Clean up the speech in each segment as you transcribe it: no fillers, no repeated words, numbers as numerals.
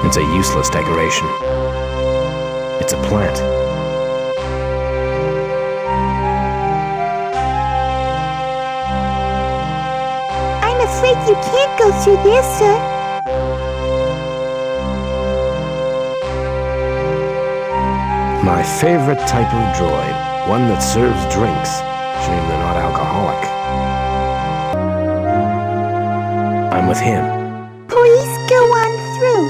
It's a useless decoration. It's a plant. I'm afraid you can't go through there, sir. My favorite type of droid. One that serves drinks. Shame they're not alcoholic. I'm with him. Please go on through.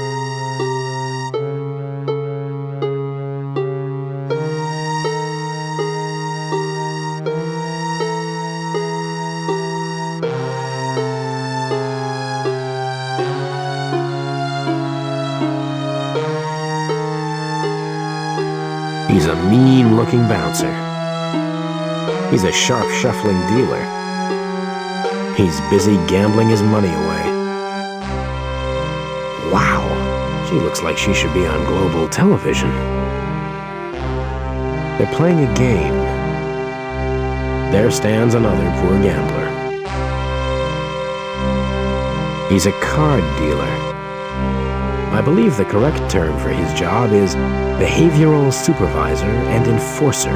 He's a mean-looking bouncer. He's a sharp, shuffling dealer. He's busy gambling his money away. Wow, she looks like she should be on global television. They're playing a game. There stands another poor gambler. He's a card dealer. I believe the correct term for his job is behavioral supervisor and enforcer.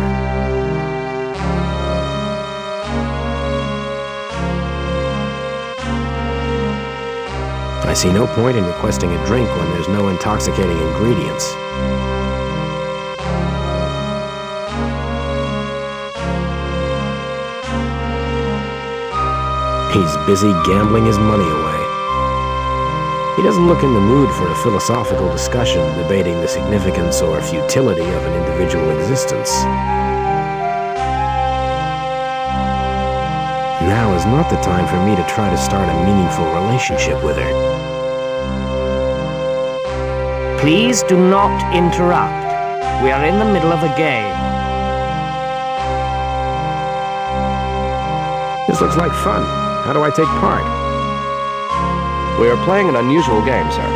I see no point in requesting a drink when there's no intoxicating ingredients. He's busy gambling his money away. He doesn't look in the mood for a philosophical discussion debating the significance or futility of an individual existence. Now is not the time for me to try to start a meaningful relationship with her. Please do not interrupt. We are in the middle of a game. This looks like fun. How do I take part? We are playing an unusual game, sir.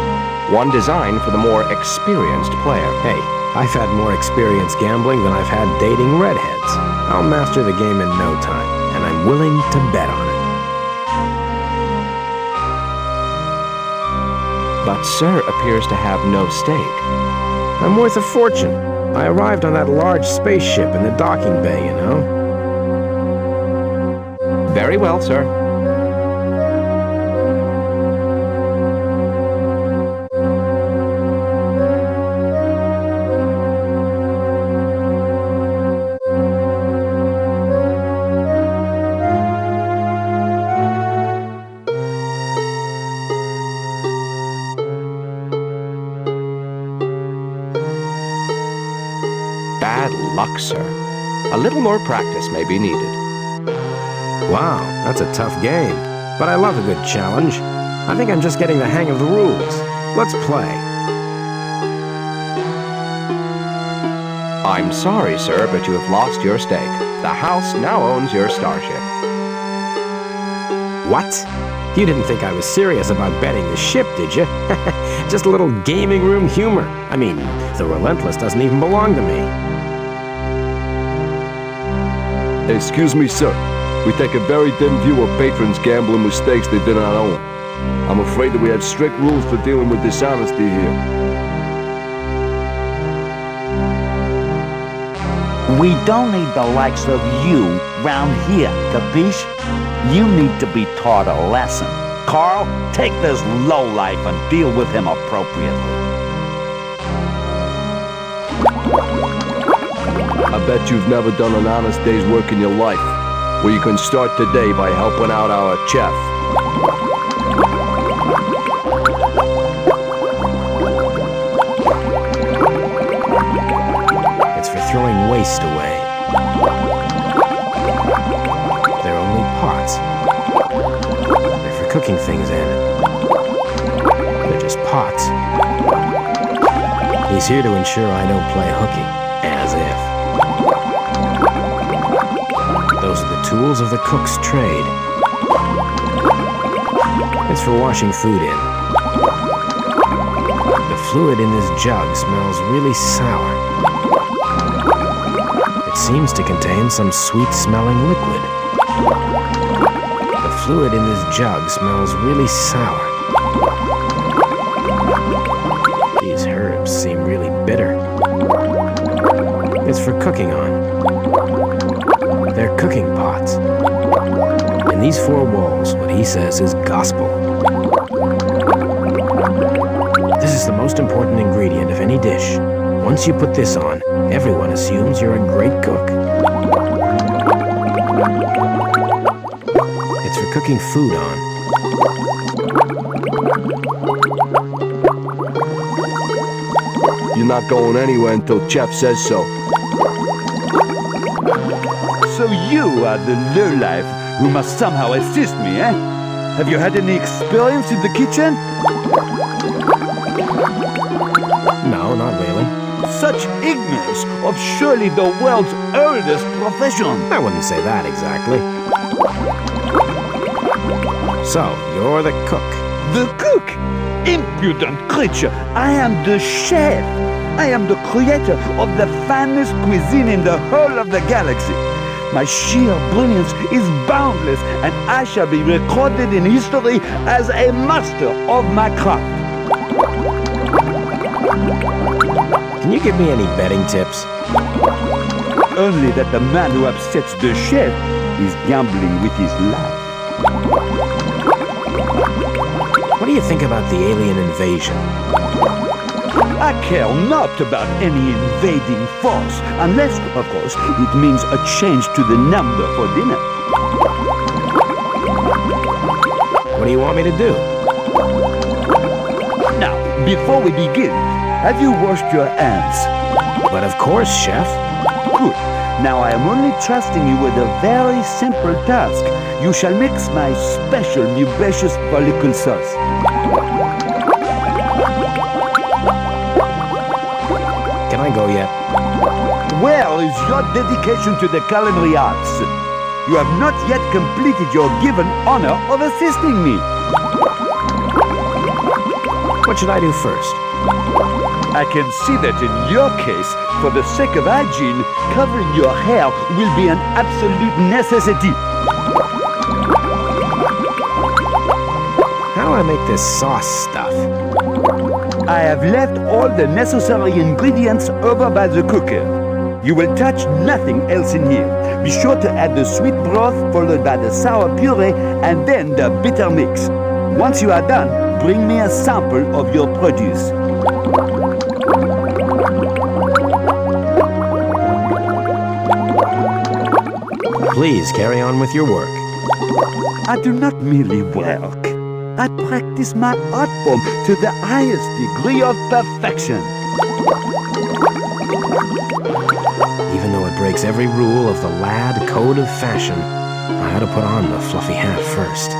One designed for the more experienced player. Hey, I've had more experience gambling than I've had dating redheads. I'll master the game in no time, and I'm willing to bet on it. But sir appears to have no stake. I'm worth a fortune. I arrived on that large spaceship in the docking bay, you know? Very well, sir. Bad luck, sir. A little more practice may be needed. Wow, that's a tough game. But I love a good challenge. I think I'm just getting the hang of the rules. Let's play. I'm sorry, sir, but you have lost your stake. The house now owns your starship. What? You didn't think I was serious about betting the ship, did you? Just a little gaming room humor. I mean, the Relentless doesn't even belong to me. Excuse me, sir. We take a very dim view of patrons gambling with stakes they do not own. I'm afraid that we have strict rules for dealing with dishonesty here. We don't need the likes of you round here, capiche? You need to be taught a lesson. Carl, take this lowlife and deal with him appropriately. I bet you've never done an honest day's work in your life. Well, you can start today by helping out our chef. It's for throwing waste away. They're only pots. They're for cooking things in. They're just pots. He's here to ensure I don't play hooky. As if. Those are the tools of the cook's trade. It's for washing food in. The fluid in this jug smells really sour. It seems to contain some sweet-smelling liquid. The fluid in this jug smells really sour. These herbs seem really bitter. It's for cooking on. They're cooking pots. In these four walls, what he says is gospel. This is the most important ingredient of any dish. Once you put this on, everyone assumes you're a great cook. It's for cooking food on. You're not going anywhere until Chef says so. So you are the lowlife who must somehow assist me, eh? Have you had any experience in the kitchen? No, not really. Such ignorance of surely the world's oldest profession. I wouldn't say that exactly. So, you're the cook. The cook? Impudent creature! I am the chef! I am the creator of the finest cuisine in the whole of the galaxy. My sheer brilliance is boundless, and I shall be recorded in history as a master of my craft. Can you give me any betting tips? Only that the man who upsets the chef is gambling with his life. What do you think about the alien invasion? I care not about any invading force, unless, of course, it means a change to the number for dinner. What do you want me to do? Now, before we begin, have you washed your hands? But of course, Chef. Good. Now I am only trusting you with a very simple task. You shall mix my special mubaceous follicle sauce. Can I go yet? Where is your dedication to the culinary arts? You have not yet completed your given honor of assisting me. What should I do first? I can see that in your case, for the sake of hygiene, covering your hair will be an absolute necessity. How do I make this sauce stuff? I have left all the necessary ingredients over by the cooker. You will touch nothing else in here. Be sure to add the sweet broth followed by the sour puree and then the bitter mix. Once you are done, bring me a sample of your produce. Please carry on with your work. I do not merely work. I practice my art form to the highest degree of perfection. Even though it breaks every rule of the lad code of fashion, I ought to put on the fluffy hat first.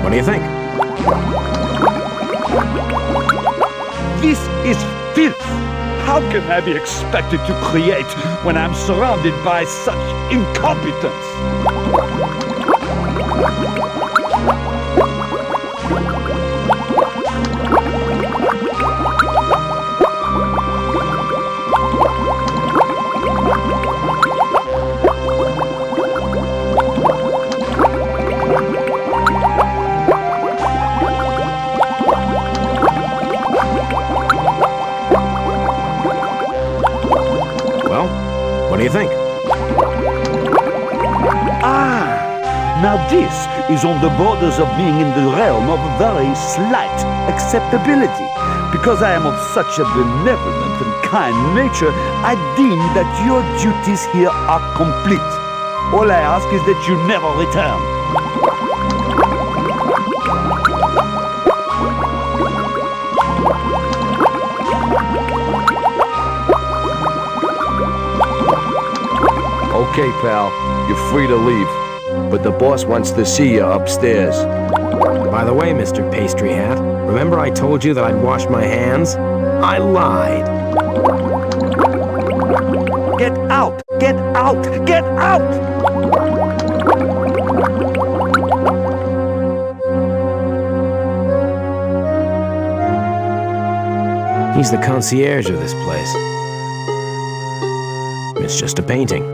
What do you think? This is filth! How can I be expected to create when I'm surrounded by such incompetence? What do you think? Now this is on the borders of being in the realm of very slight acceptability. Because I am of such a benevolent and kind nature, I deem that your duties here are complete. All I ask is that you never return. Okay, pal, you're free to leave. but the boss wants to see you upstairs. By the way, Mr. Pastry Hat, remember I told you that I'd wash my hands? I lied. Get out! Get out! Get out! He's the concierge of this place. It's just a painting.